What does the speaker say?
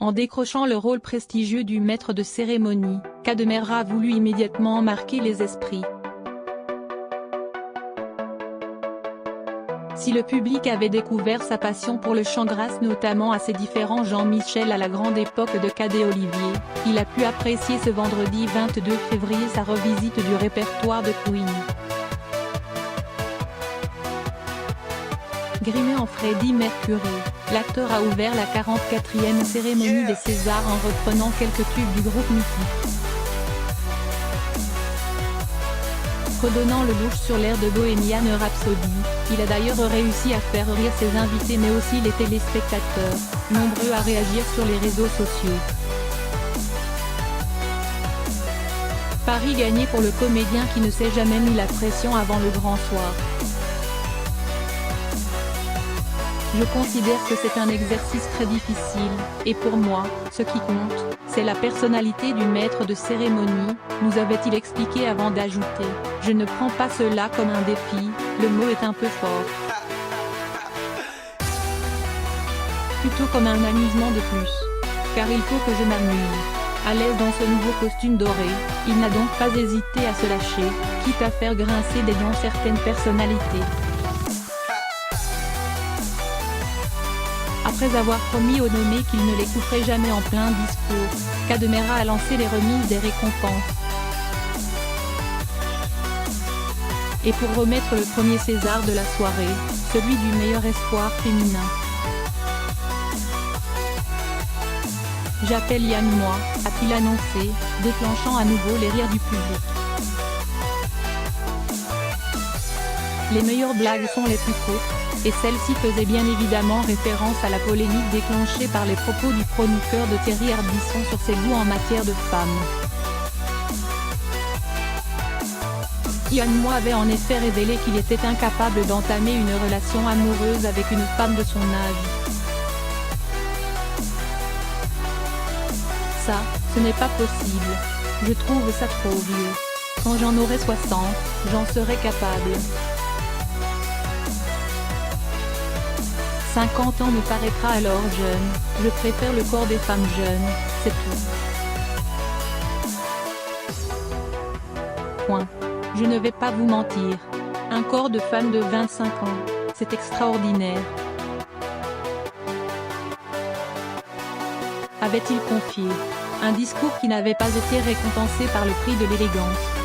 En décrochant le rôle prestigieux du maître de cérémonie, Cadmerra a voulu immédiatement marquer les esprits. Si le public avait découvert sa passion pour le chant grâce notamment à ses différents Jean-Michel à la grande époque de Cadet Olivier, il a pu apprécier ce vendredi 22 février sa revisite du répertoire de Queen. Grimé en Freddie Mercury, l'acteur a ouvert la 44e cérémonie des Césars en reprenant quelques tubes du groupe mythique. Redonnant le louche sur l'air de Bohemian Rhapsody, il a d'ailleurs réussi à faire rire ses invités mais aussi les téléspectateurs, nombreux à réagir sur les réseaux sociaux. Pari gagné pour le comédien qui ne s'est jamais mis la pression avant le grand soir. Je considère que c'est un exercice très difficile, et pour moi, ce qui compte, c'est la personnalité du maître de cérémonie, nous avait-il expliqué avant d'ajouter « Je ne prends pas cela comme un défi, le mot est un peu fort. Plutôt comme un amusement de plus. Car il faut que je m'amuse. » À l'aise dans ce nouveau costume doré, il n'a donc pas hésité à se lâcher, quitte à faire grincer des dents certaines personnalités. Après avoir promis aux nommés qu'il ne les couperait jamais en plein discours, Cadmerra a lancé les remises des récompenses. Et pour remettre le premier César de la soirée, celui du meilleur espoir féminin. J'appelle Yann moi, a-t-il annoncé, déclenchant à nouveau les rires du public. Les meilleures blagues sont les plus courtes, et celle-ci faisait bien évidemment référence à la polémique déclenchée par les propos du chroniqueur de Thierry Ardisson sur ses goûts en matière de femmes. Yann Moix avait en effet révélé qu'il était incapable d'entamer une relation amoureuse avec une femme de son âge. Ça, ce n'est pas possible. Je trouve ça trop vieux. Quand j'en aurai 60, j'en serai capable. 50 ans me paraîtra alors jeune, je préfère le corps des femmes jeunes, c'est tout. Point. Je ne vais pas vous mentir. Un corps de femme de 25 ans, c'est extraordinaire. Avait-il confié. Un discours qui n'avait pas été récompensé par le prix de l'élégance.